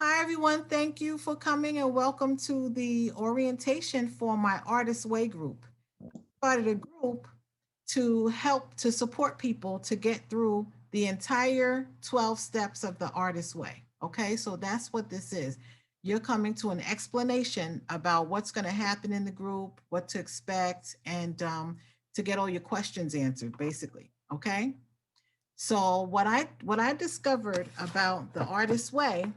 Hi, everyone. Thank you for coming and welcome to the orientation for my Artist Way group. Started a group to help to support people to get through the entire 12 steps of the Artist Way. Okay, so that's what this is. You're coming to an explanation about what's going to happen in the group, what to expect, and to get all your questions answered, basically. Okay. So what I discovered about the Artist Way,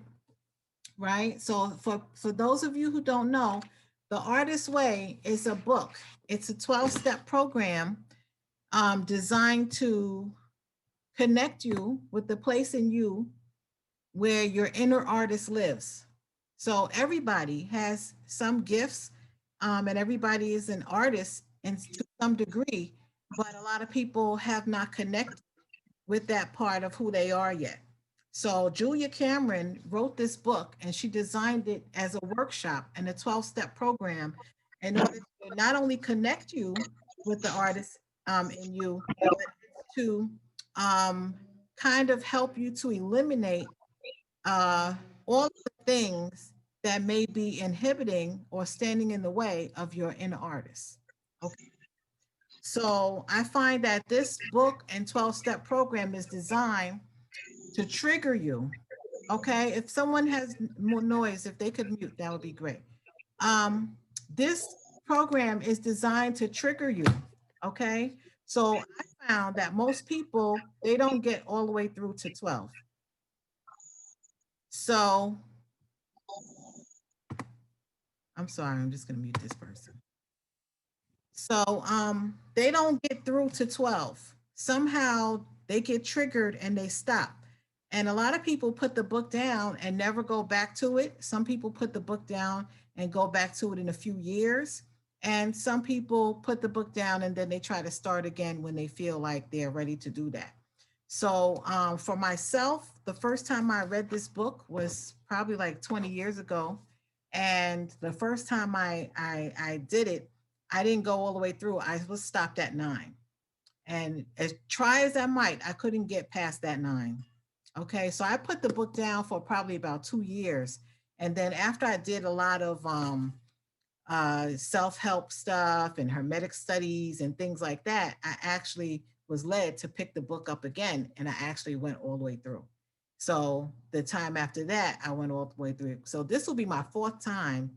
right? So for those of you who don't know, the Artist Way is a book. It's a 12-step program designed to connect you with the place in you where your inner artist lives. So everybody has some gifts, and everybody is an artist in to some degree, but a lot of people have not connected with that part of who they are yet. So Julia Cameron wrote this book and she designed it as a workshop and a 12-step program in order to not only connect you with the artist in you, but to um, kind of help you to eliminate uh, all of the things that may be inhibiting or standing in the way of your inner artist. Okay. So I find that this book and 12-step program is designed to trigger you. Okay. If someone has more noise, if they could mute, that would be great. This program is designed to trigger you. Okay. So I found that most people, they don't get all the way through to 12. So I'm sorry, I'm just going to mute this person. So they don't get through to 12. Somehow they get triggered and they stop. And a lot of people put the book down and never go back to it. Some people put the book down and go back to it in a few years. And some people put the book down and then they try to start again when they feel like they're ready to do that. So for myself, the first time I read this book was probably like 20 years ago. And the first time I did it, I didn't go all the way through. I was stopped at 9. And as try as I might, I couldn't get past that 9. Okay, so I put the book down for probably about 2 years. And then after I did a lot of self-help stuff and hermetic studies and things like that, I actually was led to pick the book up again, and I actually went all the way through. So the time after that, I went all the way through. So this will be my fourth time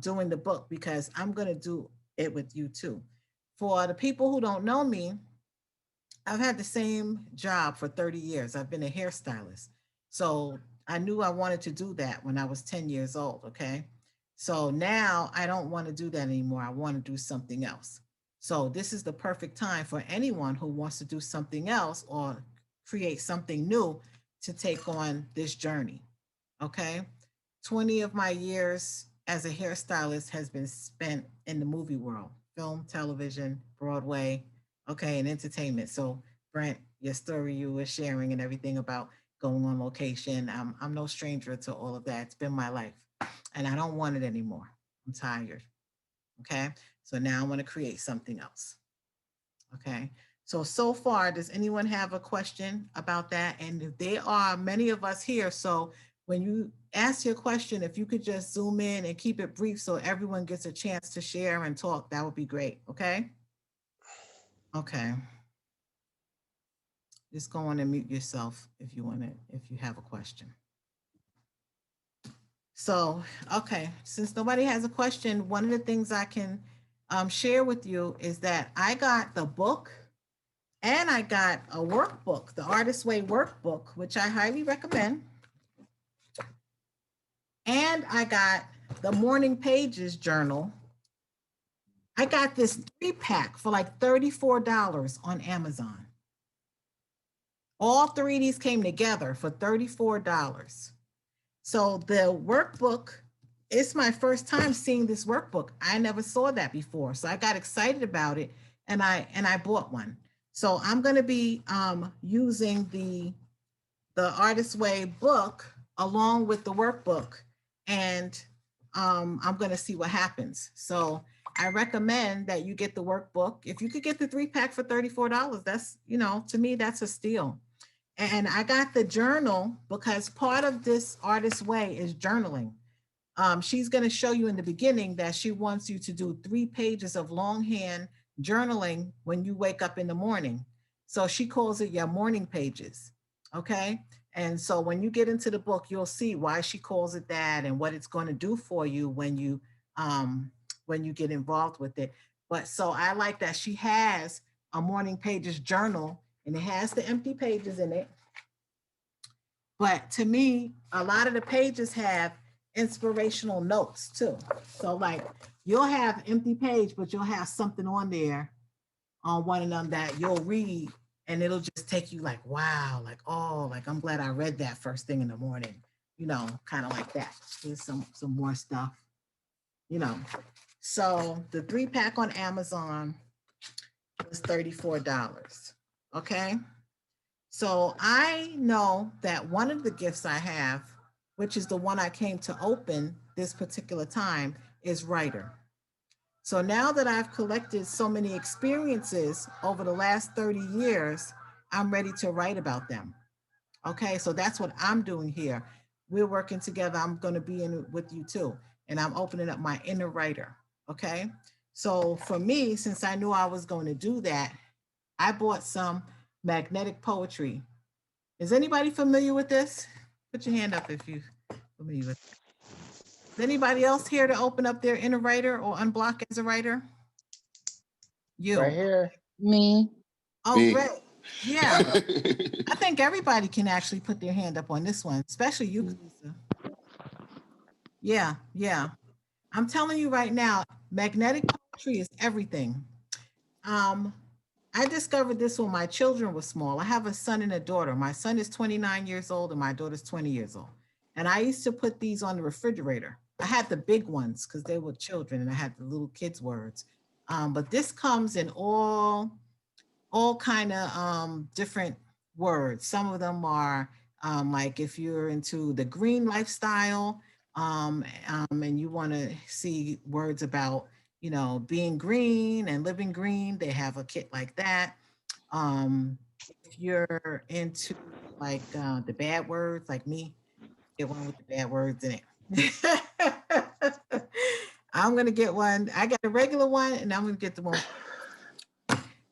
doing the book because I'm going to do it with you too. For the people who don't know me, I've had the same job for 30 years. I've been a hairstylist. So I knew I wanted to do that when I was 10 years old. Okay. So now I don't want to do that anymore. I want to do something else. So this is the perfect time for anyone who wants to do something else or create something new to take on this journey. Okay. 20 of my years as a hairstylist has been spent in the movie world, film, television, Broadway, okay, and entertainment. So, Brent, your story you were sharing and everything about going on location, I'm no stranger to all of that. It's been my life, and I don't want it anymore. I'm tired. Okay. So now I want to create something else. Okay. So far, does anyone have a question about that? And there are many of us here. So when you ask your question, if you could just zoom in and keep it brief so everyone gets a chance to share and talk, that would be great. Okay. Okay. Just go on and mute yourself if you want to, if you have a question. So, okay, since nobody has a question, one of the things I can share with you is that I got the book and I got a workbook, the Artist Way workbook, which I highly recommend. And I got the Morning Pages journal. I got this 3-pack for like $34 on Amazon. All three of these came together for $34. So the workbook, it's my first time seeing this workbook. I never saw that before. So I got excited about it and I bought one. So I'm going to be using the Artist Way book along with the workbook, and I'm going to see what happens. So I recommend that you get the workbook. If you could get the 3-pack for $34, that's, to me, that's a steal. And I got the journal because part of this Artist Way is journaling. She's going to show you in the beginning that she wants you to do 3 pages of longhand journaling when you wake up in the morning. So she calls it your morning pages. Okay. And so when you get into the book, you'll see why she calls it that and what it's going to do for you when you get involved with it. But so I like that she has a morning pages journal and it has the empty pages in it. But to me, a lot of the pages have inspirational notes too. So like you'll have empty page, but you'll have something on there on one of them that you'll read and it'll just take you like, wow, like, oh, like I'm glad I read that first thing in the morning, kind of like that. Here's some more stuff, you know. So the 3-pack on Amazon was $34. Okay. So I know that one of the gifts I have, which is the one I came to open this particular time, is writer. So now that I've collected so many experiences over the last 30 years, I'm ready to write about them. Okay, so that's what I'm doing here. We're working together. I'm going to be in with you too. And I'm opening up my inner writer. Okay, so for me, since I knew I was going to do that, I bought some magnetic poetry. Is anybody familiar with this? Put your hand up if you're familiar with it. Is anybody else here to open up their inner writer or unblock as a writer? You. Right here. Me. Oh, Me. great. Yeah. I think everybody can actually put their hand up on this one, especially you, Lisa. Yeah, yeah. I'm telling you right now, magnetic poetry is everything. I discovered this when my children were small. I have a son and a daughter. My son is 29 years old and my daughter's 20 years old. And I used to put these on the refrigerator. I had the big ones because they were children and I had the little kids' words. But this comes in all kind of different words. Some of them are like if you're into the green lifestyle and you want to see words about, being green and living green, they have a kit like that. If you're into like the bad words, like me, get one with the bad words in it. I'm gonna get one. I got a regular one, and I'm gonna get the one.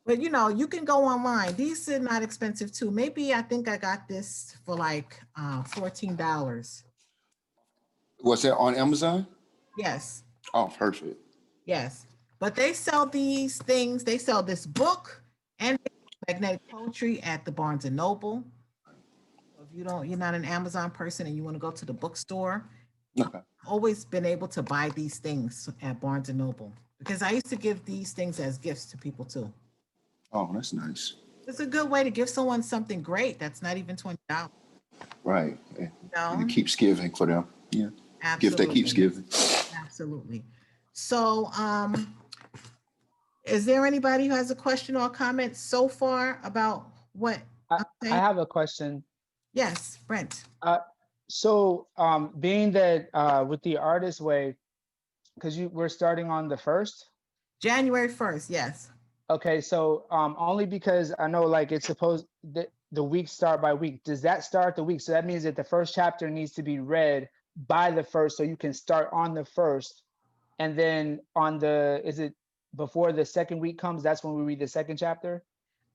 But you can go online. These are not expensive too. Maybe I think I got this for like $14. Was that on Amazon? Yes. Oh, perfect. Yes. But they sell these things. They sell this book and magnetic poetry at the Barnes and Noble. If you're not an Amazon person and you want to go to the bookstore, Okay. I've always been able to buy these things at Barnes and Noble because I used to give these things as gifts to people too. Oh, that's nice. It's a good way to give someone something great that's not even $20. Right. No. And it keeps giving for them. Yeah. Absolutely. Gift that keeps giving. Absolutely. So, is there anybody who has a question or comment so far about what I have a question. Yes, Brent. So being that with the Artist Way, because we're starting on the 1st? January 1st, yes. Okay, so only because I know like it's supposed that the weeks start by week. Does that start the week? So that means that the first chapter needs to be read by the 1st, so you can start on the 1st. And then is it before the second week comes, that's when we read the second chapter?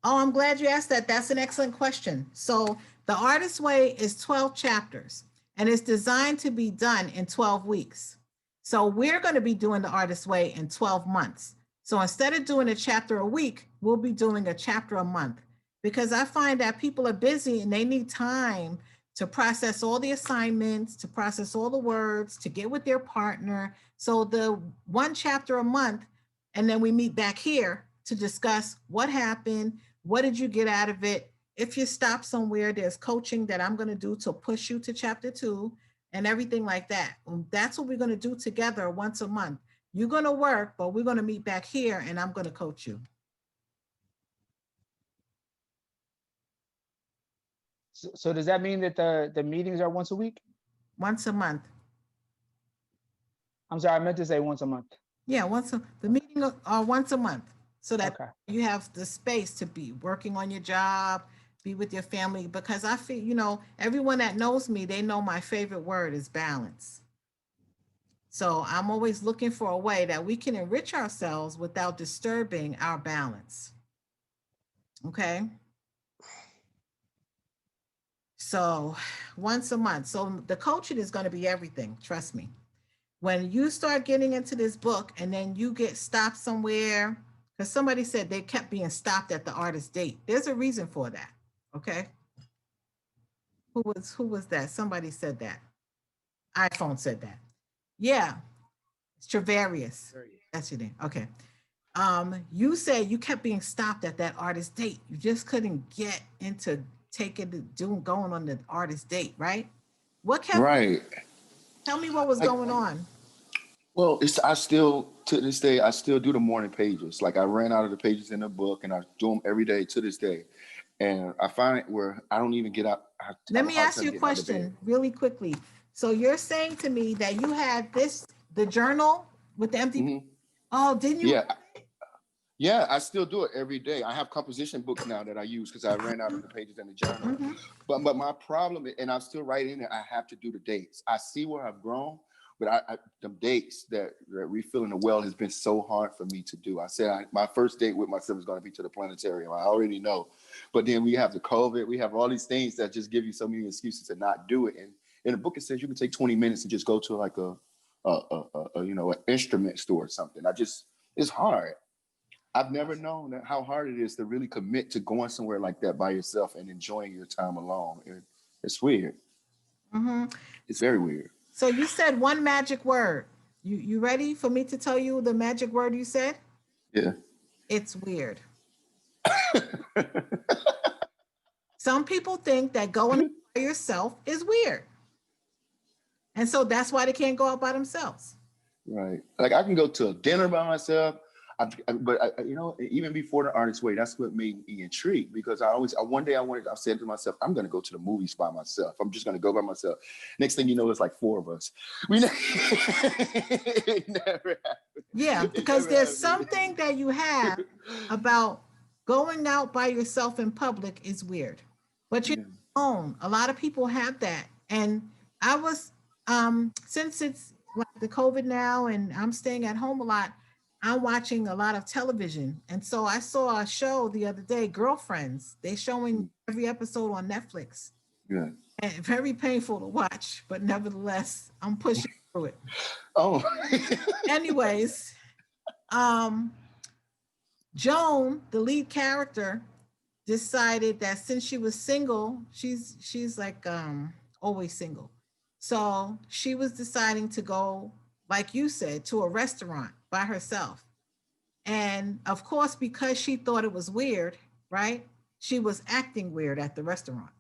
Oh, I'm glad you asked that. That's an excellent question. So the Artist Way is 12 chapters and it's designed to be done in 12 weeks. So we're going to be doing the Artist Way in 12 months. So instead of doing a chapter a week, we'll be doing a chapter a month because I find that people are busy and they need time to process all the assignments, to process all the words, to get with their partner. So the 1 chapter a month, and then we meet back here to discuss what happened, what did you get out of it? If you stop somewhere, there's coaching that I'm going to do to push you to chapter 2 and everything like that. That's what we're going to do together once a month. You're going to work, but we're going to meet back here and I'm going to coach you. So does that mean that the meetings are once a week? Once a month. I'm sorry, I meant to say once a month. Yeah, the meeting are once a month so that Okay. you have the space to be working on your job, be with your family, because I feel, you know, everyone that knows me, they know my favorite word is balance. So I'm always looking for a way that we can enrich ourselves without disturbing our balance. Okay. So once a month. So the coaching is going to be everything. Trust me. When you start getting into this book and then you get stopped somewhere, because somebody said they kept being stopped at the artist date. There's a reason for that. Okay. Who was that? Somebody said that. iPhone said that. Yeah, it's Travarius. That's your name. Okay. You said you kept being stopped at that artist date. You just couldn't get into going on the artist date, right? What kept Right. Tell me what was Like, going on. well, I still, to this day, I still do the morning pages. Like I ran out of the pages in the book and I do them every day to this day. And I find it where I don't even get out. I Let have a me hard ask time you a getting out of bed. question really quickly. So you're saying to me that you had the journal with the empty. Hmm. Oh, didn't you? Yeah. Yeah, I still do it every day. I have composition books now that I use because I ran out of the pages in the journal. Mhm. But my problem, and I'm still writing it, I have to do the dates. I see where I've grown, but the dates that refilling the well has been so hard for me to do. I said my first date with myself is going to be to the planetarium. I already know, but then we have the COVID, we have all these things that just give you so many excuses to not do it. And in the book it says you can take 20 minutes and just go to like an instrument store or something. It's hard. I've never known how hard it is to really commit to going somewhere like that by yourself and enjoying your time alone. It's weird. Mhm. It's very weird. So you said one magic word. You ready for me to tell you the magic word you said? Yeah. It's weird. Some people think that going by yourself is weird. And so that's why they can't go out by themselves. Right. Like I can go to a dinner by myself. Even before the artist way, that's what made me intrigued because one day I said to myself, I'm going to go to the movies by myself. I'm just going to go by myself. Next thing you know, it's like four of us. It never happened. Yeah, It because never there's happened. something that you have about going out by yourself in public is weird. But you're Yeah. not alone. A lot of people have that. And I was since it's like the COVID now and I'm staying at home a lot, I'm watching a lot of television. And so I saw a show the other day, Girlfriends. They showing every episode on Netflix. Yeah. And very painful to watch, but nevertheless, I'm pushing through it. Oh. Anyways, um, Joan, the lead character, decided that since she was single, she's like always single. So she was deciding to go, like you said, to a restaurant by herself. And of course, because she thought it was weird, right? She was acting weird at the restaurant,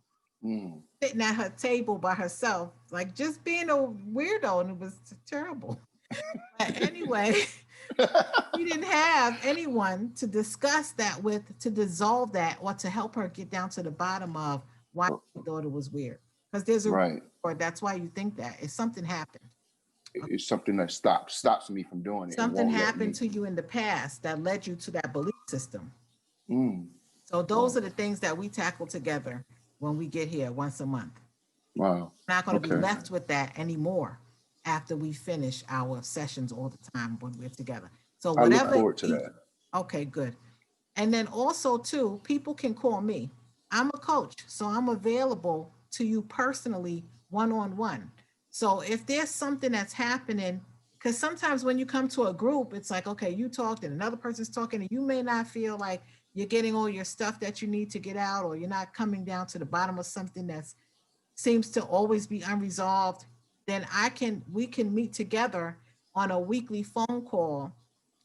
Mm. sitting at her table by herself, like just being a weirdo, and it was terrible. But anyway, we didn't have anyone to discuss that with, to dissolve that, or to help her get down to the bottom of why she thought it was weird. Because there's a Right. or that's why you think that. If something happened. It's something that stops me from doing it and Something won't let happened me. to you in the past that led you to that belief system. Mm. So those Wow. are the things that we tackle together when we get here once a month. Wow. We're not going to be Okay. left with that anymore after we finish our sessions all the time when we're together. So I look whatever. forward to that. Okay, good. And then also too, people can call me. I'm a coach, so I'm available to you personally, one-on-one. So if there's something that's happening, because sometimes when you come to a group, it's like, okay, you talked and another person's talking, and you may not feel like you're getting all your stuff that you need to get out, or you're not coming down to the bottom of something that seems to always be unresolved, then we can meet together on a weekly phone call,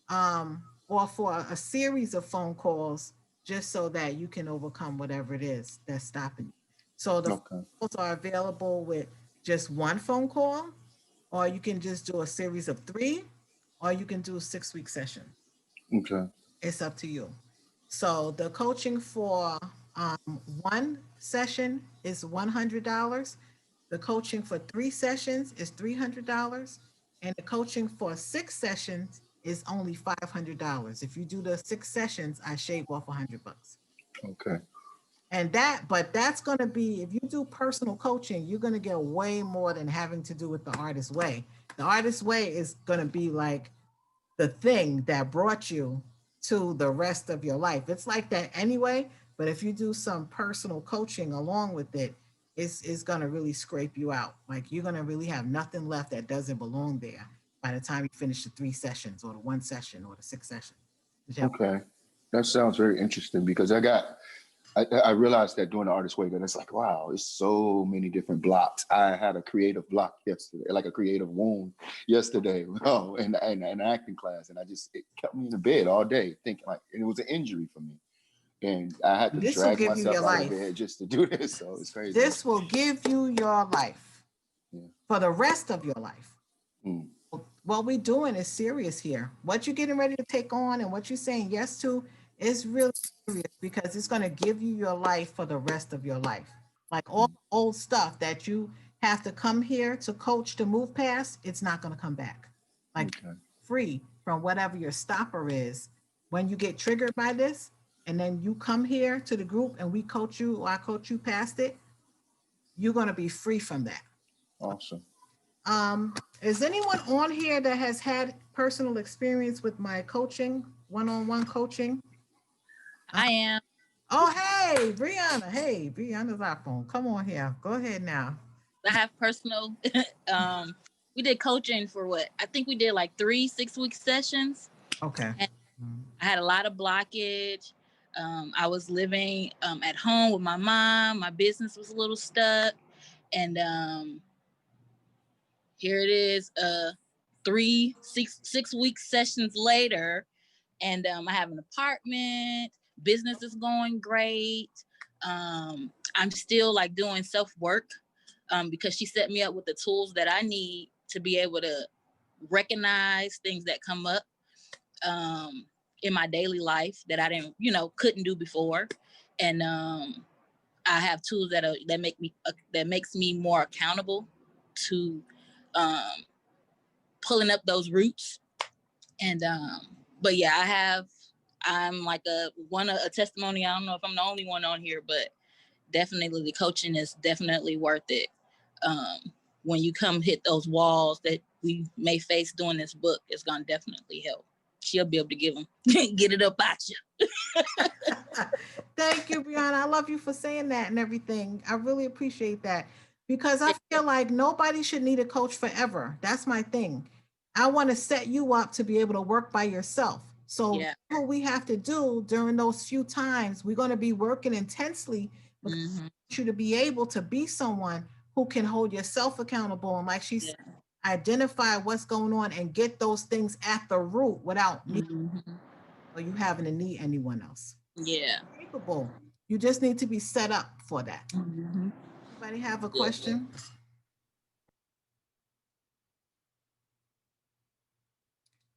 or for a series of phone calls, just so that you can overcome whatever it is that's stopping you. So the phone Okay. calls are available with just one phone call, or you can just do a series of three, or you can do a 6-week session. Okay. It's up to you. So the coaching for one session is $100. The coaching for 3 sessions is $300. And the coaching for 6 sessions is only $500. If you do the 6 sessions, I shave off $100. Okay. But that's going to be, if you do personal coaching, you're going to get way more than having to do with the artist way. The artist way is going to be like the thing that brought you to the rest of your life. It's like that anyway, but if you do some personal coaching along with it, it's going to really scrape you out. Like you're going to really have nothing left that doesn't belong there by the time you finish the 3 sessions or the 1 session or the 6 sessions. Okay. That sounds very interesting because I realized that doing the artist way that it's like, wow, it's so many different blocks. I had a creative block yesterday, like a creative wound yesterday, in an acting class. And it kept me in the bed all day thinking and it was an injury for me. And I had to This will drag give you myself your out life. of bed just to do this. So it's crazy. This will give you your life for the rest of your life. Mm. What we're doing is serious here. What you're getting ready to take on and what you're saying yes to is really serious because it's going to give you your life for the rest of your life. Like all the old stuff that you have to come here to coach to move past, it's not going to come back. Like free from whatever your stopper is. When you get triggered by this, and then you come here to the group and we coach you or I coach you past it, you're going to be free from that. Awesome. Is anyone on here that has had personal experience with my coaching, one-on-one coaching? I am. Oh, hey, Brianna. Hey, Brianna's iPhone. Come on here. Go ahead now. I have personal, we did coaching for what? I think we did like 3 6-week sessions. Okay. And I had a lot of blockage. I was living at home with my mom. My business was a little stuck. And here it is, 6 week sessions later. And I have an apartment. Business is going great. I'm still like doing self-work because she set me up with the tools that I need to be able to recognize things that come up in my daily life that I didn't, couldn't do before. And I have tools that makes me more accountable to pulling up those roots. And but yeah, I'm like a testimony. I don't know if I'm the only one on here, but definitely the coaching is definitely worth it. When you come hit those walls that we may face doing this book, it's gonna definitely help. She'll be able to get it up at you. Thank you, Brianna. I love you for saying that and everything. I really appreciate that because I feel like nobody should need a coach forever. That's my thing. I want to set you up to be able to work by yourself. So what we have to do during those few times, we're going to be working intensely because I want you to be able to be someone who can hold yourself accountable and, like she said, identify what's going on and get those things at the root without me or you having to need anyone else. Yeah. Capable. You just need to be set up for that. Anybody have a question?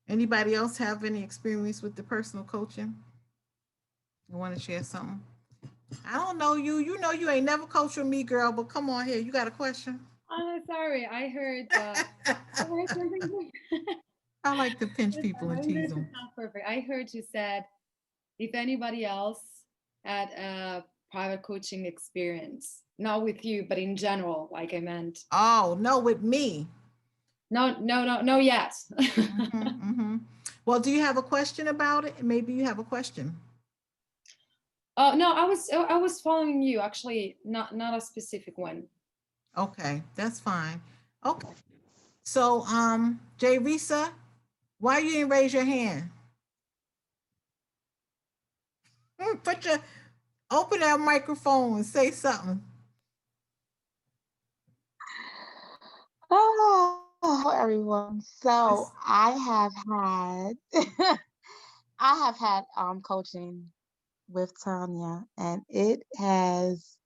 Anybody else have any experience with the personal coaching? You want to share something? I don't know you. You know you ain't never coached with me, girl, but come on here. You got a question? Oh, sorry. I heard something. I like to pinch people and tease them. Not perfect. I heard you said if anybody else had a private coaching experience, not with you, but in general, like I meant. Oh, no, with me. No, yes. Well, do you have a question about it? Maybe you have a question. Oh, no, I was following you, actually, not a specific one. Okay, that's fine. Okay. So, Jay Risa, why you didn't raise your hand? Open that microphone and say something. Oh, everyone. So I have had coaching with Tanya, and it's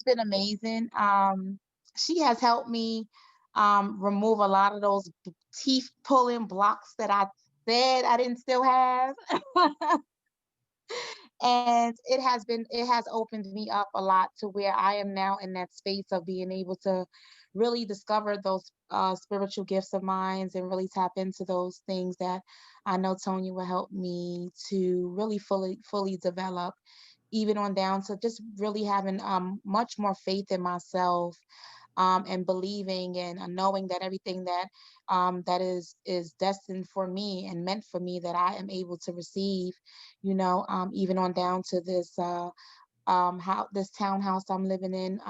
been amazing. She has helped me remove a lot of those teeth pulling blocks that I said I didn't still have. And it has opened me up a lot to where I am now in that space of being able to really discover those spiritual gifts of mine and really tap into those things that I know Tonya will help me to really fully develop even on down to just really having much more faith in myself, and believing and knowing that everything that that is destined for me and meant for me, that I am able to receive, even on down to this how this townhouse I'm living in,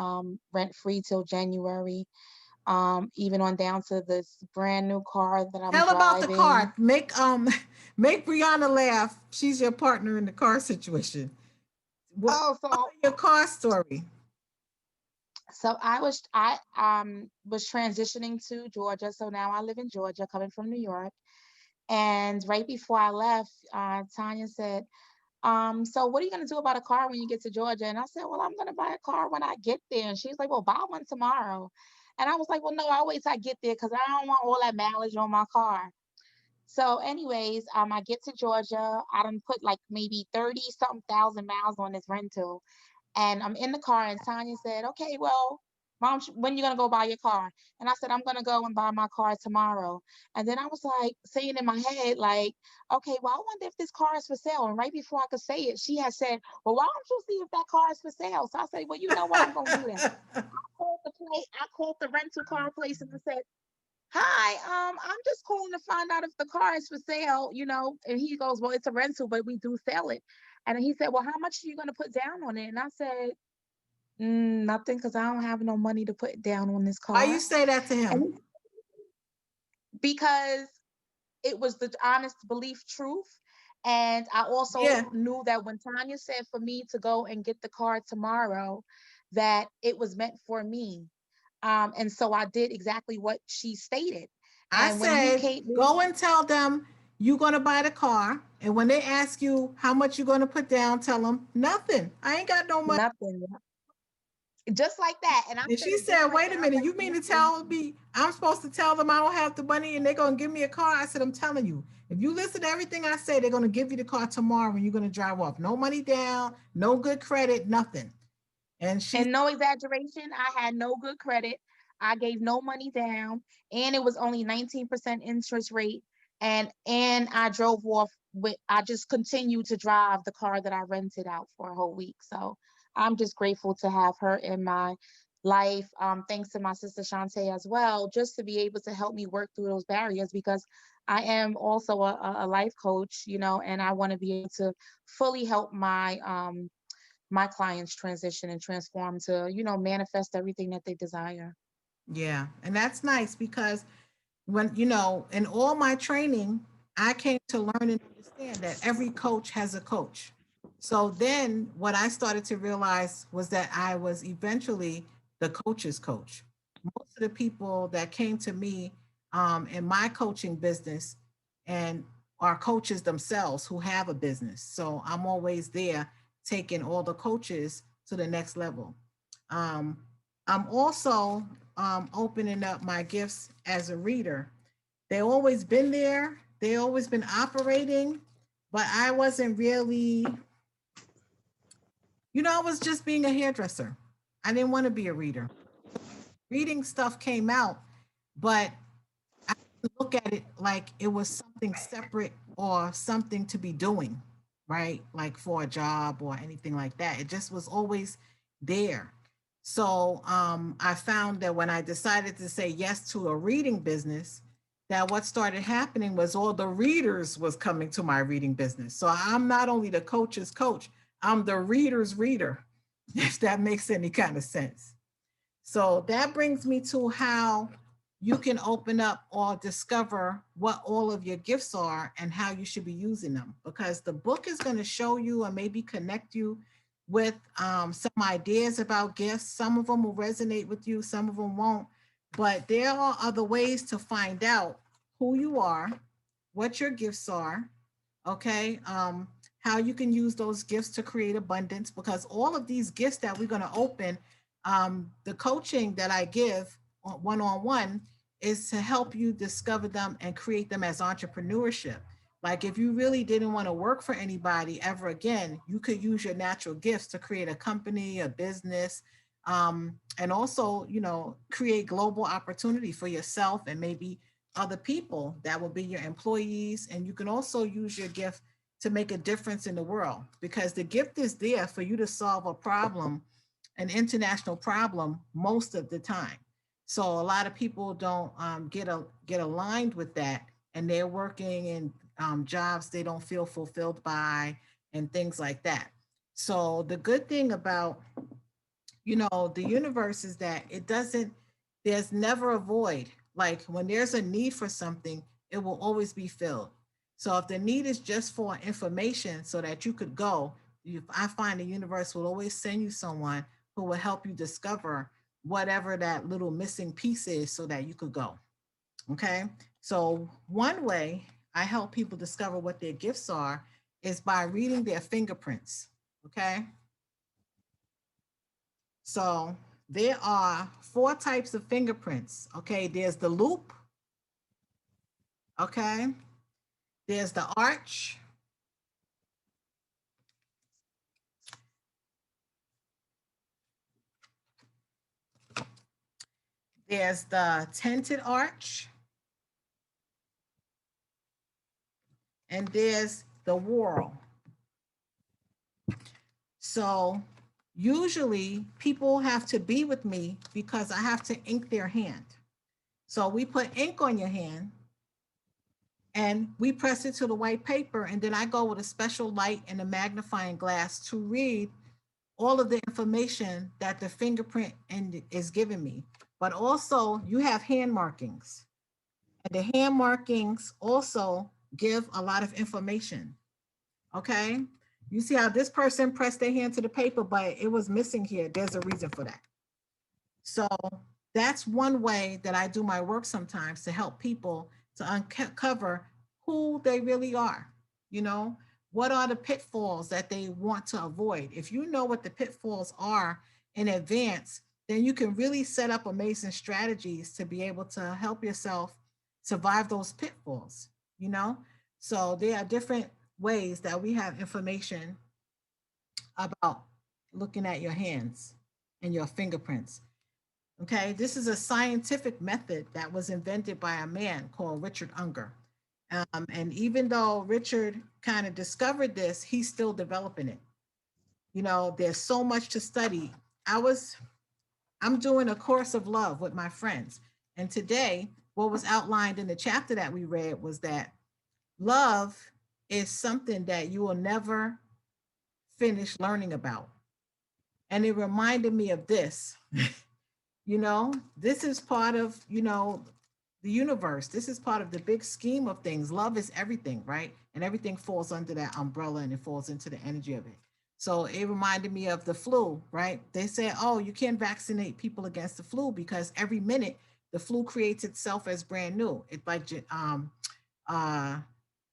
rent free till January, even on down to this brand new car that I'm Tell about the driving. car. Make make Brianna laugh. She's your partner in the car situation. What Oh, so your car story? I was transitioning to Georgia, so now I live in Georgia, coming from New York. And right before I left, Tanya said, so what are you gonna do about a car when you get to Georgia? And I said, well, I'm gonna buy a car when I get there. And she's like, well, buy one tomorrow. And I was like, well, no, I'll wait till I get there because I don't want all that mileage on my car. So, anyways, I get to Georgia. I done put like maybe 30 something thousand miles on this rental. And I'm in the car, and Tanya said, okay, well, Mom, when you gonna go buy your car? And I said, I'm gonna go and buy my car tomorrow. And then I was like saying in my head, like, okay, well, I wonder if this car is for sale. And right before I could say it, she had said, well, why don't you see if that car is for sale? So I said, well, you know what? I'm gonna do that. I called the rental car place and I said, hi, I'm just calling to find out if the car is for sale, And he goes, well, it's a rental, but we do sell it. And he said, well, how much are you going to put down on it? And I said, nothing, because I don't have no money to put down on this Why you car. say that to him? And because it was the honest belief truth. And I also Yeah. knew that when Tanya said for me to go and get the car tomorrow, that it was meant for me. And so I did exactly what she stated. I And when he said, came, go and tell them you're going to buy the car. And when they ask you how much you're going to put down, tell them nothing. I ain't got no money. nothing, just like that. And I And said she it just said, like wait that. a I was minute, like, you mean to nothing. tell me I'm supposed to tell them I don't have the money and they're going to give me a car? I said, I'm telling you, if you listen to everything I say, they're going to give you the car tomorrow when you're going to drive off. No money down, no good credit, nothing. And And no exaggeration, I had no good credit. I gave no money down, and it was only 19% interest rate. And I drove off with, I just continued to drive the car that I rented out for a whole week. So I'm just grateful to have her in my life. Thanks to my sister Shantae as well, just to be able to help me work through those barriers, because I am also a life coach, and I want to be able to fully help my clients transition and transform to, manifest everything that they desire. yeah, and that's nice because when, in all my training, I came to learn and understand that every coach has a coach. So then what I started to realize was that I was eventually the coach's coach. Most of the people that came to me in my coaching business and are coaches themselves who have a business. So I'm always there taking all the coaches to the next level. Um, I'm also opening up my gifts as a reader. They always been there. They always been operating, but I wasn't really, I was just being a hairdresser. I didn't want to be a reader. Reading stuff came out, but I didn't look at it like it was something separate or something to be doing, right? Like for a job or anything like that. It just was always there. So I found that when I decided to say yes to a reading business, that what started happening was all the readers was coming to my reading business. So I'm not only the coach's coach, I'm the reader's reader, if that makes any kind of sense. So that brings me to how you can open up or discover what all of your gifts are and how you should be using them. Because the book is going to show you or maybe connect you with some ideas about gifts. Some of them will resonate with you, some of them won't. But there are other ways to find out who you are, what your gifts are, okay? How you can use those gifts to create abundance, because all of these gifts that we're going to open, the coaching that I give one-on-one is to help you discover them and create them as entrepreneurship. Like if you really didn't want to work for anybody ever again, you could use your natural gifts to create a company, a business, and also, create global opportunity for yourself and maybe other people that will be your employees. And you can also use your gift to make a difference in the world, because the gift is there for you to solve a problem, an international problem, most of the time. So a lot of people don't get aligned with that, and they're working in jobs they don't feel fulfilled by, and things like that. So the good thing about, you know, the universe is that it doesn't, there's never a void. Like when there's a need for something, it will always be filled. So if the need is just for information so that you could go, I find the universe will always send you someone who will help you discover whatever that little missing piece is so that you could go. Okay. So one way I help people discover what their gifts are is by reading their fingerprints. Okay. So there are 4 types of fingerprints. Okay. There's the loop. Okay. There's the arch. There's the tented arch. And there's the whorl. So usually people have to be with me because I have to ink their hand. So we put ink on your hand and we press it to the white paper, and then I go with a special light and a magnifying glass to read all of the information that the fingerprint is giving me. But also you have hand markings, and the hand markings also give a lot of information. Okay. You see how this person pressed their hand to the paper, but it was missing here. There's a reason for that. So that's one way that I do my work sometimes, to help people to uncover who they really are. You know, what are the pitfalls that they want to avoid? If you know what the pitfalls are in advance, then you can really set up amazing strategies to be able to help yourself survive those pitfalls, you know? So there are different ways that we have information about looking at your hands and your fingerprints. Okay, this is a scientific method that was invented by a man called Richard Unger. And even though Richard kind of discovered this, he's still developing it. You know, there's so much to study. I'm doing a course of love with my friends. And today, what was outlined in the chapter that we read was that love is something that you will never finish learning about. And it reminded me of this. You know, this is part of, you know, the universe. This is part of the big scheme of things. Love is everything, right? And everything falls under that umbrella, and it falls into the energy of it. So it reminded me of the flu, right? They say, oh, you can't vaccinate people against the flu because every minute the flu creates itself as brand new. It like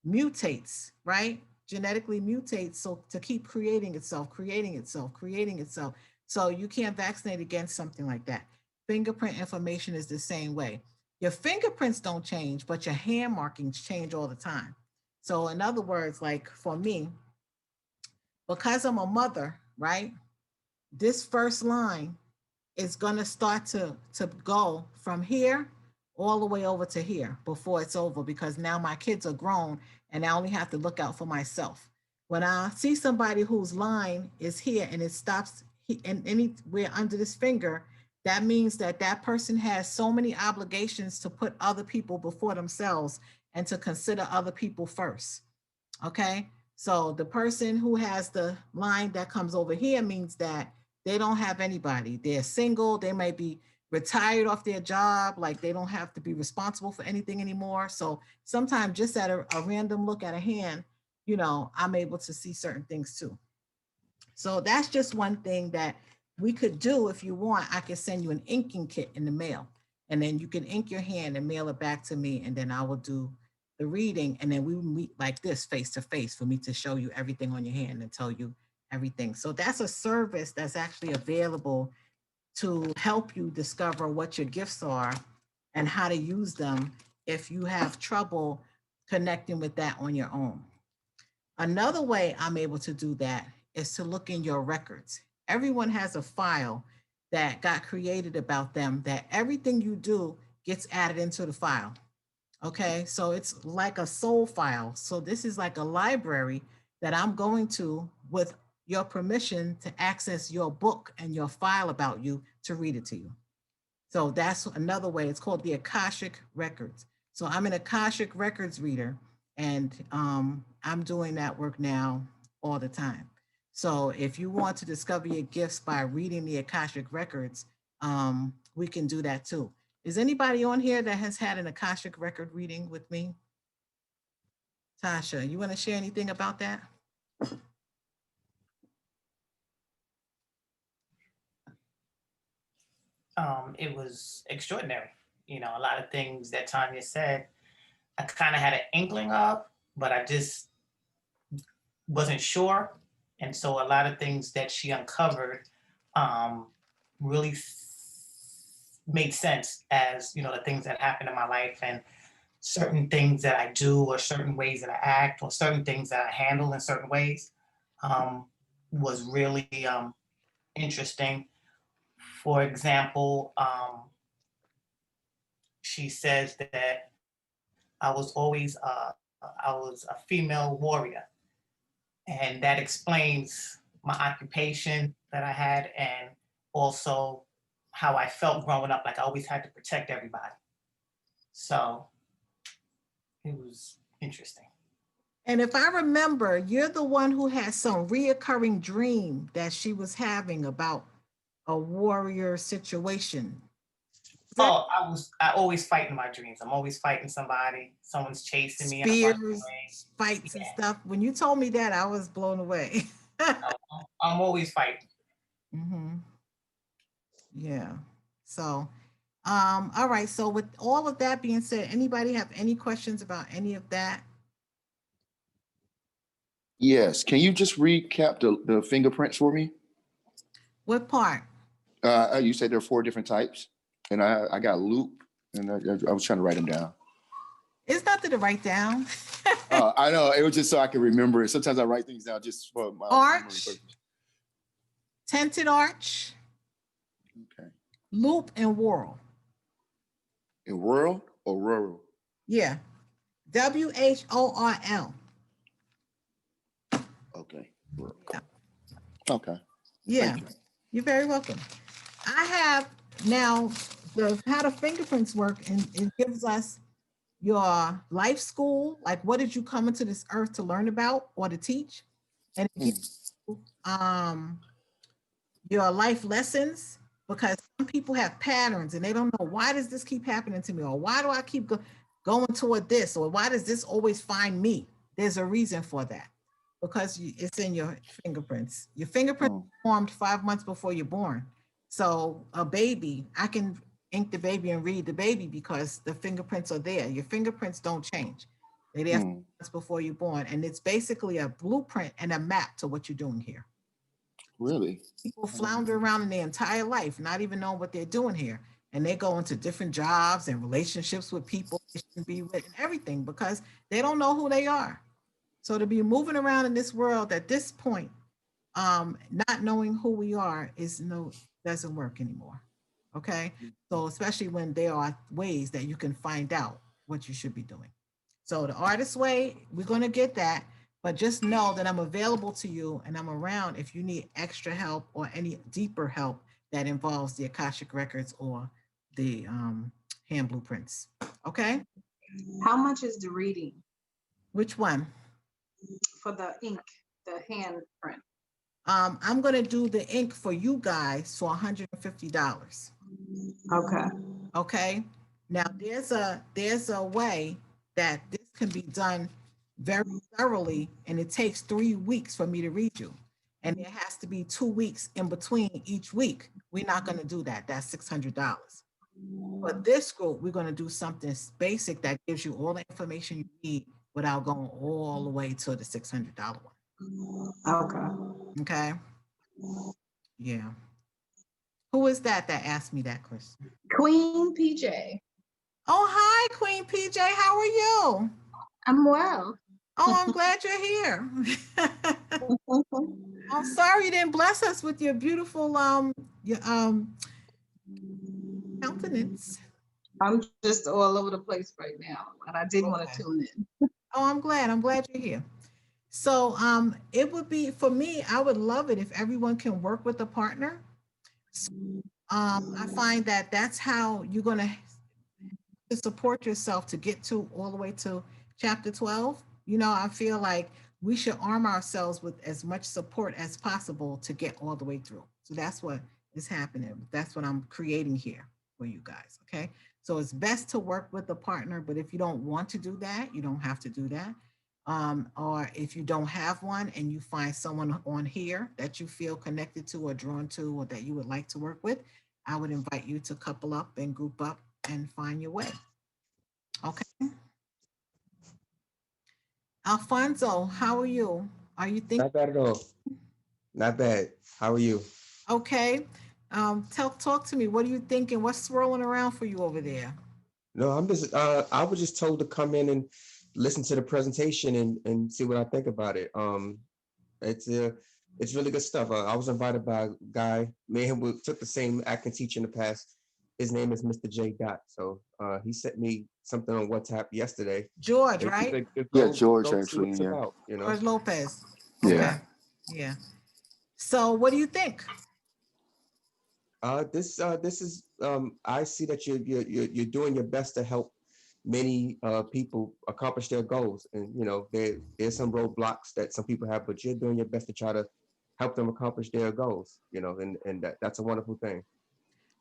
mutates, right? Genetically mutates, so to keep creating itself, creating itself, creating itself. So you can't vaccinate against something like that. Fingerprint information is the same way. Your fingerprints don't change, but your hand markings change all the time. So in other words, like for me, because I'm a mother, right? This first line is going to start to go from here all the way over to here before it's over, because now my kids are grown and I only have to look out for myself. When I see somebody whose line is here and it stops and anywhere under this finger, that means that that person has so many obligations to put other people before themselves and to consider other people first. Okay. So the person who has the line that comes over here means that they don't have anybody. They're single. They may be retired off their job. Like they don't have to be responsible for anything anymore. So sometimes just at a random look at a hand, you know, I'm able to see certain things too. So that's just one thing that we could do. If you want, I can send you an inking kit in the mail, and then you can ink your hand and mail it back to me, and then I will do the reading, and then we will meet like this face to face for me to show you everything on your hand and tell you everything. So that's a service that's actually available to help you discover what your gifts are and how to use them if you have trouble connecting with that on your own. Another way I'm able to do that is to look in your records. Everyone has a file that got created about them, that everything you do gets added into the file. Okay, so it's like a soul file. So this is like a library that I'm going to, with your permission, to access your book and your file about you to read it to you. So that's another way. It's called the Akashic Records. So I'm an Akashic Records reader, and I'm doing that work now all the time. So if you want to discover your gifts by reading the Akashic Records, we can do that too. Is anybody on here that has had an Akashic record reading with me? Tasha, you want to share anything about that? It was extraordinary. You know, a lot of things that Tanya said, I kind of had an inkling of, but I just wasn't sure. And so a lot of things that she uncovered really made sense as, you know, the things that happened in my life and certain things that I do or certain ways that I act or certain things that I handle in certain ways was really interesting. For example, she says that I was a female warrior, and that explains my occupation that I had and also how I felt growing up. Like I always had to protect everybody. So it was interesting. And if I remember, you're the one who had some reoccurring dream that she was having about a warrior situation. Oh, I always fight in my dreams. I'm always fighting somebody. Someone's chasing me. Spears, fights and stuff. When you told me that, I was blown away. I'm always fighting. Mm-hmm. Yeah. So, all right. So with all of that being said, anybody have any questions about any of that? Yes. Can you just recap the fingerprints for me? What part? You said there are 4 different types, and I got loop, and I was trying to write them down. It's nothing to write down. I know, it was just so I can remember it. Sometimes I write things down just for my arch, tinted arch, okay, loop, and whorl. In world or rural? Yeah, WHORL. Okay. Yeah. Okay. Yeah, you're very welcome. I have now how the fingerprints work, and it gives us your life school, like what did you come into this earth to learn about or to teach, and it gives you, your life lessons, because some people have patterns and they don't know, why does this keep happening to me, or why do I keep going toward this, or why does this always find me? There's a reason for that, because it's in your fingerprints. Your fingerprints formed 5 months before you're born. So a baby, I can ink the baby and read the baby because the fingerprints are there. Your fingerprints don't change. They're there 5 months before you're born. And it's basically a blueprint and a map to what you're doing here. Really? People flounder around in their entire life, not even knowing what they're doing here. And they go into different jobs and relationships with people they shouldn't be with and everything because they don't know who they are. So to be moving around in this world at this point, not knowing who we are doesn't work anymore. Okay. So especially when there are ways that you can find out what you should be doing. So the artist way, we're going to get that, but just know that I'm available to you and I'm around if you need extra help or any deeper help that involves the Akashic Records or the hand blueprints. Okay. How much is the reading? Which one? For the ink, the hand print. I'm going to do the ink for you guys for $150. Okay. Okay. Now there's a way that this can be done very thoroughly, and it takes 3 weeks for me to read you. And there has to be 2 weeks in between each week. We're not going to do that. That's $600. For this group, we're going to do something basic that gives you all the information you need without going all the way to the $600 one. Okay. Okay. Yeah. Who is that asked me that, Chris? Queen PJ. Oh, hi, Queen PJ. How are you? I'm well. Oh, I'm glad you're here. I'm sorry you didn't bless us with your beautiful countenance. I'm just all over the place right now, and I did want Okay. to tune in. Oh, I'm glad. I'm glad you're here. So it would be, for me, I would love it if everyone can work with a partner. I find that that's how you're going to support yourself to get to all the way to chapter 12. You know, I feel like we should arm ourselves with as much support as possible to get all the way through. So that's what is happening. That's what I'm creating here for you guys. Okay. So it's best to work with a partner, but if you don't want to do that, you don't have to do that. Or if you don't have one and you find someone on here that you feel connected to or drawn to or that you would like to work with, I would invite you to couple up and group up and find your way. Okay. Alfonso, how are you? Are you thinking? Not bad at all. Not bad. How are you? Okay. Talk to me. What are you thinking? What's swirling around for you over there? No, I'm just I was just told to come in and listen to the presentation and see what I think about it. It's really good stuff. I was invited by a guy, me and him took the same acting teacher in the past. His name is Mr. J. Dot. So he sent me something on WhatsApp yesterday. George, And right? Yeah, go George see what actually, it's yeah. about, you know. George Lopez. Yeah. Okay. Yeah. So what do you think? This is I see that you're doing your best to help many people accomplish their goals, and you know there's some roadblocks that some people have, but you're doing your best to try to help them accomplish their goals, you know, and that's a wonderful thing.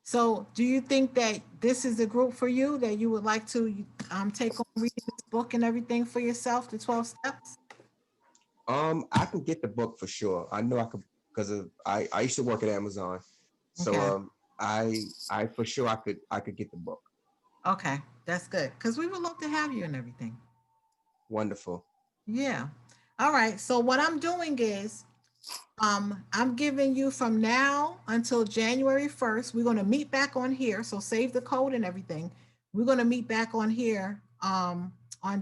So do you think that this is a group for you that you would like to take on reading this book and everything for yourself, the 12 steps? I can get the book for sure. I know I could because I used to work at Amazon, so Okay. I for sure I could get the book. Okay, that's good. Because we would love to have you and everything. Wonderful. Yeah. All right. So what I'm doing is I'm giving you from now until January 1st. We're going to meet back on here. So save the code and everything. We're going to meet back on here on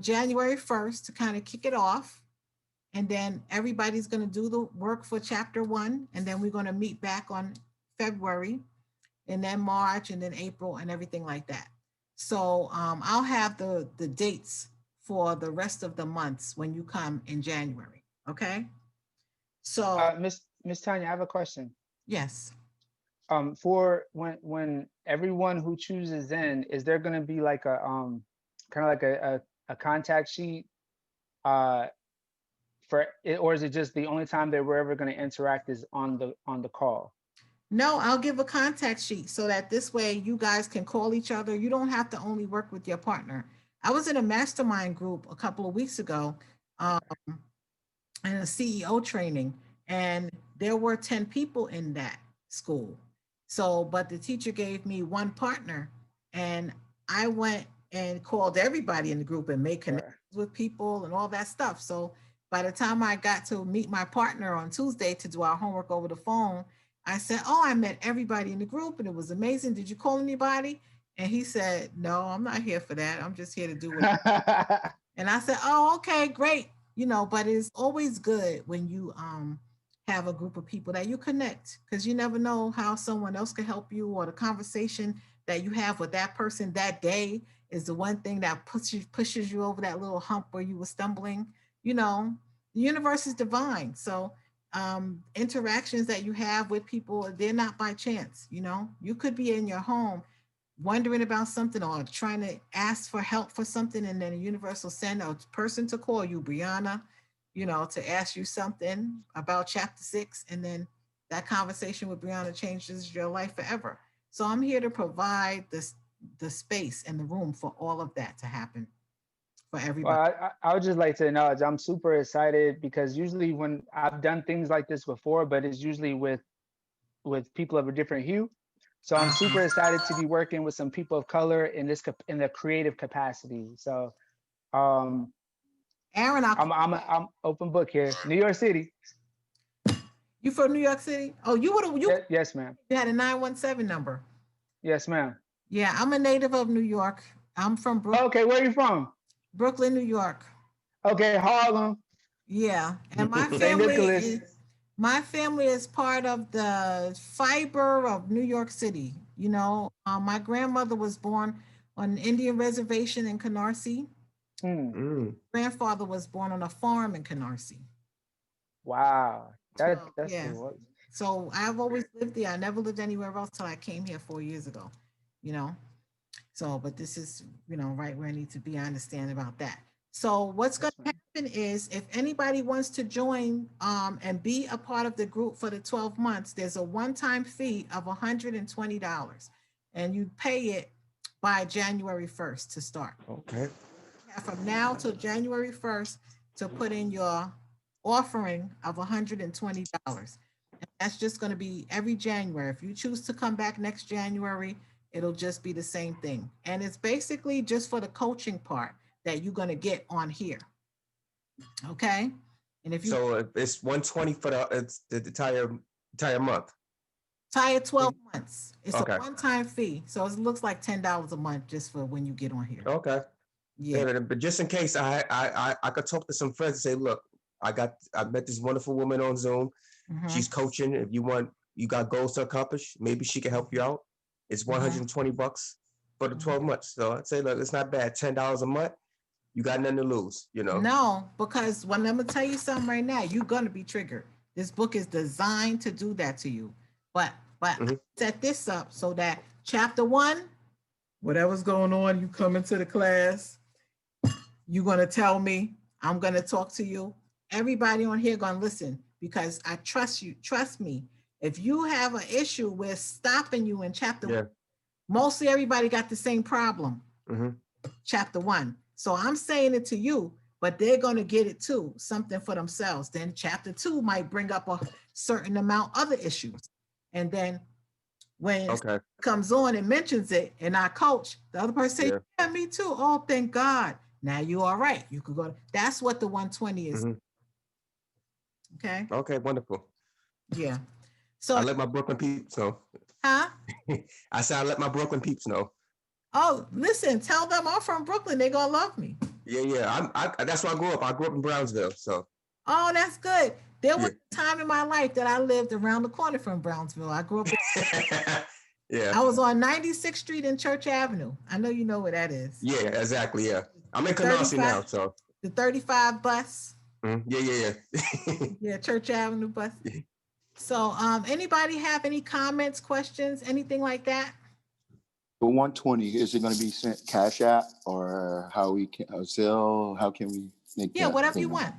January 1st to kind of kick it off. And then everybody's going to do the work for chapter 1. And then we're going to meet back on February and then March and then April and everything like that. So I'll have the dates for the rest of the months when you come in January. Okay. So Miss Tanya, I have a question. yes. For when everyone who chooses in, is there going to be like a kind of like a contact sheet for it, or is it just the only time that we're ever going to interact is on the call? No, I'll give a contact sheet so that this way you guys can call each other. You don't have to only work with your partner. I was in a mastermind group a couple of weeks ago in a CEO training, and there were 10 people in that school. So, but the teacher gave me one partner, and I went and called everybody in the group and made connections with people and all that stuff. So by the time I got to meet my partner on Tuesday to do our homework over the phone, I said, "Oh, I met everybody in the group and it was amazing. Did you call anybody?" And he said, "No, I'm not here for that. I'm just here to do it." And I said, "Oh, okay, great." You know, but it's always good when you have a group of people that you connect, because you never know how someone else can help you, or the conversation that you have with that person that day is the one thing that pushes you over that little hump where you were stumbling. You know, the universe is divine. So interactions that you have with people, they're not by chance. You know, you could be in your home wondering about something or trying to ask for help for something, and then the universe will send a person to call you, Brianna, you know, to ask you something about chapter 6, and then that conversation with Brianna changes your life forever. So I'm here to provide the space and the room for all of that to happen for everybody. Well, I would just like to acknowledge I'm super excited, because usually when I've done things like this before, but it's usually with people of a different hue. So I'm super excited to be working with some people of color in the creative capacity. So Aaron, I'm open book here. New York City. You from New York City? Oh, Yes, ma'am. You had a 917 number. Yes, ma'am. Yeah, I'm a native of New York. I'm from Brooklyn. Okay, where are you from? Brooklyn, New York. Okay, Harlem. Yeah, and my family is part of the fiber of New York City. You know, my grandmother was born on an Indian reservation in Canarsie. Mm, Grandfather was born on a farm in Canarsie. wow. That's Yeah. what. So I've always lived there. I never lived anywhere else till I came here 4 years ago, you know. So, but this is, right where I need to be. I understand about that. So what's going to happen is if anybody wants to join and be a part of the group for the 12 months, there's a one-time fee of $120 and you pay it by January 1st to start. Okay. You have from now till January 1st to put in your offering of $120. And that's just going to be every January. If you choose to come back next January, it'll just be the same thing. And it's basically just for the coaching part that you're going to get on here. Okay. And if you So it's 120 for it's the entire month. entire 12 months, it's Okay. a one-time fee. So it looks like $10 a month just for when you get on here. Okay. Yeah. But just in case I could talk to some friends and say, look, I met this wonderful woman on Zoom. Mhm. She's coaching. If you got goals to accomplish, maybe she can help you out. It's $120 for the 12 months. So I'd say, look, it's not bad. $10 a month. You got nothing to lose, No, because when I'm gonna tell you something right now, you're gonna be triggered. This book is designed to do that to you. But I set this up so that chapter 1, whatever's going on, you come into the class, you're gonna tell me, I'm gonna talk to you. Everybody on here gonna listen because I trust you. Trust me. If you have an issue with stopping you in chapter 1, mostly everybody got the same problem. Chapter 1. So I'm saying it to you, but they're going to get it too, something for themselves. Then chapter 2 might bring up a certain amount other issues. And then when it comes on and mentions it and I coach, the other person says, yeah, me too. Oh, thank God. Now you're all right. You could go. That's what the 120 is. Okay. Okay, wonderful. Yeah. So I let my Brooklyn peeps know. Huh? I said I let my Brooklyn peeps know. Oh, listen, tell them I'm from Brooklyn. They're gonna love me. Yeah. That's where I grew up. I grew up in Brownsville. So. Oh, that's good. There was a time in my life that I lived around the corner from Brownsville. I grew up. I was on 96th Street and Church Avenue. I know you know where that is. Yeah, exactly. Yeah. I'm in Canarsie now. So. The 35 bus. Yeah. Yeah, Church Avenue bus. So, anybody have any comments, questions, anything like that? The 120, is it going to be sent Cash App or how we can sell? How can we make that whatever payment? you want.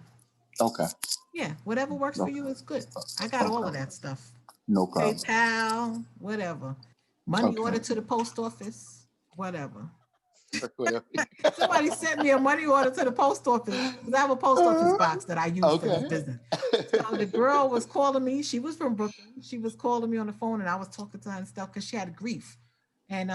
Okay. Yeah, whatever works for you is good. I got all of that stuff. No problem. PayPal, whatever. Money order to the post office, whatever. Somebody sent me a money order to the post office because I have a post office box that I use for this business. So the girl was calling me. She was from Brooklyn. She was calling me on the phone and I was talking to her and stuff because she had grief. And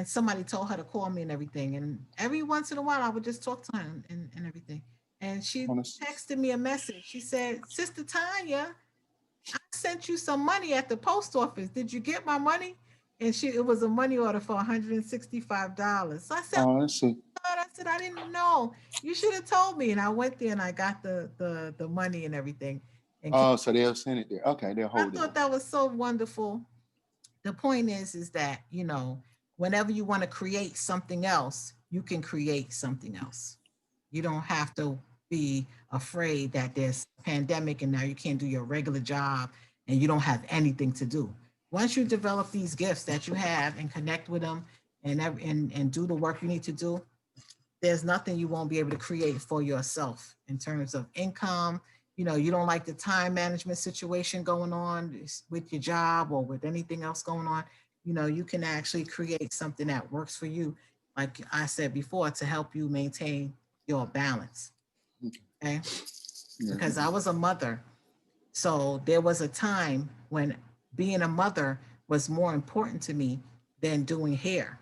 somebody told her to call me and everything. And every once in a while I would just talk to her and everything. And she texted me a message. She said, Sister Tanya, I sent you some money at the post office. Did you get my money? And it was a money order for $165. So I said, I see. I said, I didn't know. You should have told me. And I went there and I got the money and everything. And so they'll send it there. Okay, they'll hold it. I thought that was so wonderful. The point is that, whenever you want to create something else, you can create something else. You don't have to be afraid that there's a pandemic and now you can't do your regular job and you don't have anything to do. Once you develop these gifts that you have and connect with them and do the work you need to do, there's nothing you won't be able to create for yourself in terms of income. You don't like the time management situation going on with your job or with anything else going on. You can actually create something that works for you, like I said before, to help you maintain your balance. Okay? Because I was a mother. So there was a time when being a mother was more important to me than doing hair.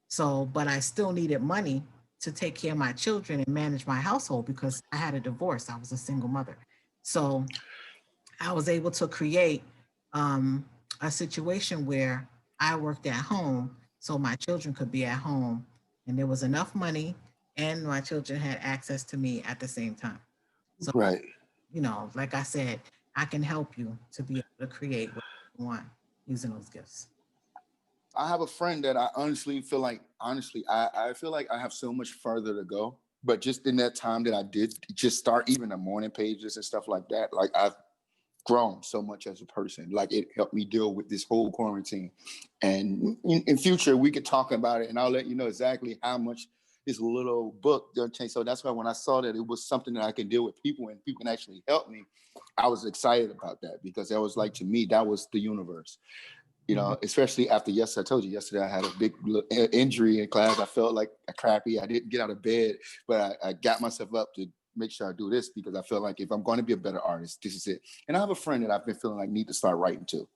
So, but I still needed money to take care of my children and manage my household because I had a divorce. I was a single mother. So I was able to create a situation where I worked at home so my children could be at home and there was enough money and my children had access to me at the same time. So, like I said, I can help you to be able to create what you want using those gifts. I have a friend that I honestly feel like, I feel like I have so much further to go. But just in that time that I did just start even the morning pages and stuff like that, like I've grown so much as a person. Like it helped me deal with this whole quarantine. And in future, we could talk about it and I'll let you know exactly how much this little book done changed. So that's why when I saw that it was something that I can deal with people and people can actually help me, I was excited about that because that was like, to me, that was the universe. You know, especially after yesterday, I told you yesterday I had a big injury in class. I felt like a crappy. I didn't get out of bed, but I got myself up to make sure I do this because I feel like if I'm going to be a better artist, this is it. And I have a friend that I've been feeling like need to start writing to,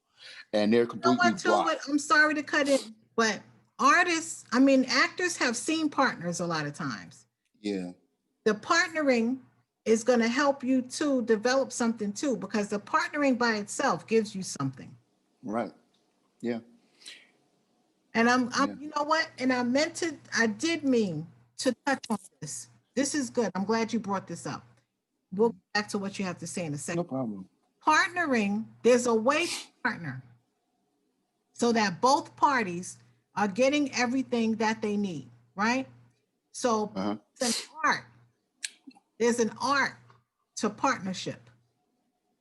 and they're You know completely what, too? blocked. But I'm sorry to cut in, but artists, I mean, actors have seen partners a lot of times. Yeah, The partnering is going to help you to develop something too, because the partnering by itself gives you something. right. Yeah. And I'm Yeah. you know what? And I did mean to touch on this. This is good. I'm glad you brought this up. We'll get back to what you have to say in a second. No problem. Partnering, there's a way to partner so that both parties are getting everything that they need, right? So it's an art. There's an art to partnership.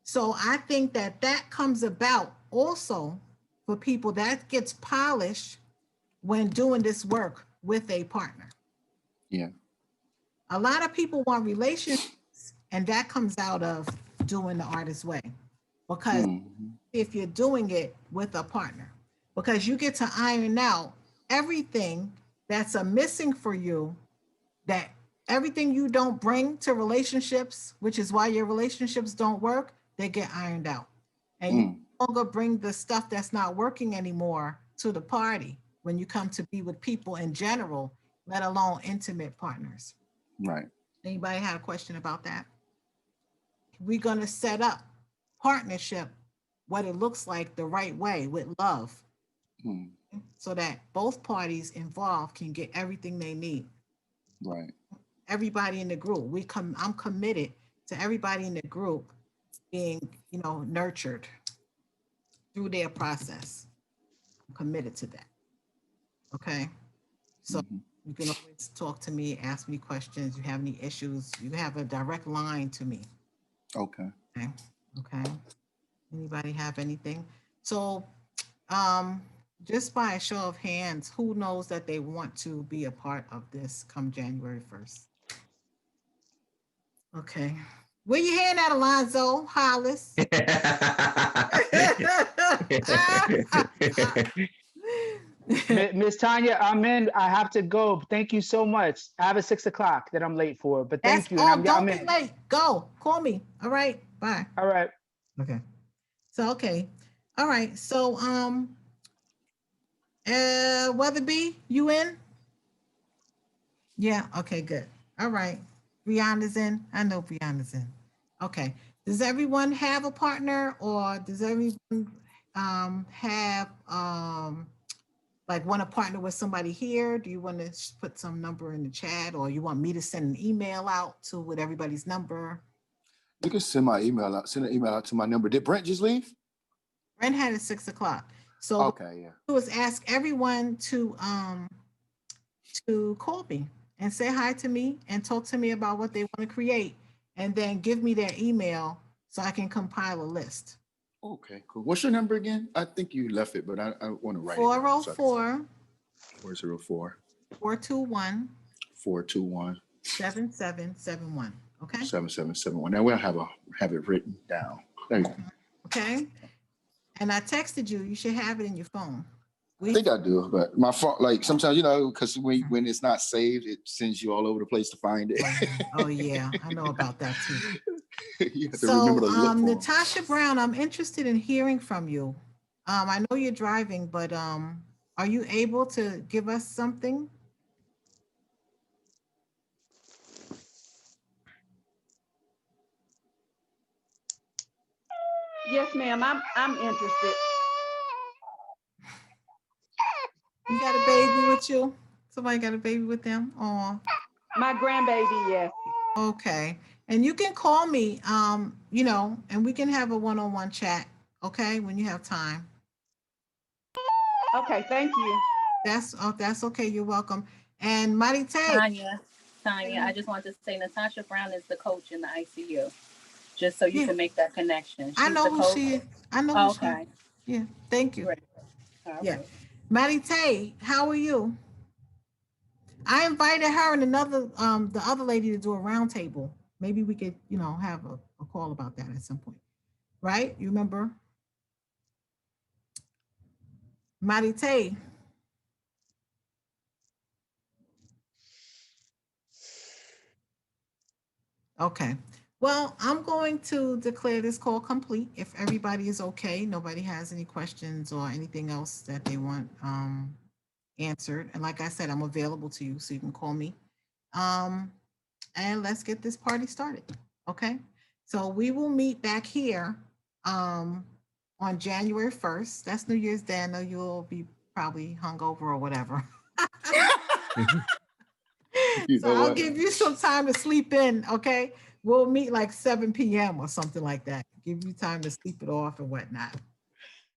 So I think that that comes about also for people that gets polished when doing this work with a partner. Yeah. A lot of people want relationships, and that comes out of doing the artist way. Because if you're doing it with a partner, because you get to iron out everything that's a missing for you, that everything you don't bring to relationships, which is why your relationships don't work, they get ironed out. And you no longer bring the stuff that's not working anymore to the party when you come to be with people in general, let alone intimate partners. Right. Anybody have a question about that? We're going to set up partnership, what it looks like the right way with love, so that both parties involved can get everything they need. Right. Everybody in the group, I'm committed to everybody in the group being, nurtured through their process. I'm committed to that. Okay. So you can always talk to me, ask me questions. You have any issues, you have a direct line to me. Okay. Okay. Anybody have anything? So just by a show of hands, who knows that they want to be a part of this come January 1st? Okay. Where you hearing that, Alonzo Hollis? Miss Tanya, I'm in. I have to go. Thank you so much. I have a 6 o'clock that I'm late for, but thank you. And don't I'm be in. late. Go. Call me. All right. Bye. All right. Okay. So, okay. All right. So, Weatherby, you in? Yeah. Okay, good. All right. Brianna's in. I know Brianna's in. Okay. Does everyone have a partner, or does everyone have like want to partner with somebody here? Do you want to put some number in the chat, or you want me to send an email out to with everybody's number? You can send my email out. Send an email out to my number. Did Brent just leave? Brent had it 6 o'clock. So okay, yeah. Do is ask everyone to call me and say hi to me and talk to me about what they want to create, and then give me their email so I can compile a list. Okay, cool. What's your number again? I think you left it, but I want to write 404 404 421 421 7771. Okay. 7771. Now we'll have it written down. There you go. Okay. And I texted you. You should have it in your phone. I think I do, but my phone, like sometimes, because when it's not saved, it sends you all over the place to find it. Oh yeah, I know about that too. You have to remember to look for 'em. Natasha Brown, I'm interested in hearing from you. I know you're driving, but are you able to give us something? Yes, ma'am. I'm interested. You got a baby with you? Somebody got a baby with them? Oh, My grandbaby, yes. okay. And you can call me, and we can have a one-on-one chat, okay, when you have time. Okay, thank you. That's okay. You're welcome. And Marite, Tanya, I just want to say Natasha Brown is the coach in the ICU, just so you Yeah. can make that connection. I She's know the who coach. she is. I know who she is. Okay, Yeah, thank you. great. All Yeah. right. Marite, how are you? I invited her and the other lady to do a roundtable. Maybe we could, have a call about that at some point. Right? You remember? Marite. Okay. Well, I'm going to declare this call complete. If everybody is okay, nobody has any questions or anything else that they want answered. And like I said, I'm available to you, so you can call me. And let's get this party started. Okay. So we will meet back here on January 1st. That's New Year's Day. I know you'll be probably hungover or whatever. You So know I'll what? give you some time to sleep in, okay? We'll meet like 7 p.m. or something like that. Give you time to sleep it off and whatnot.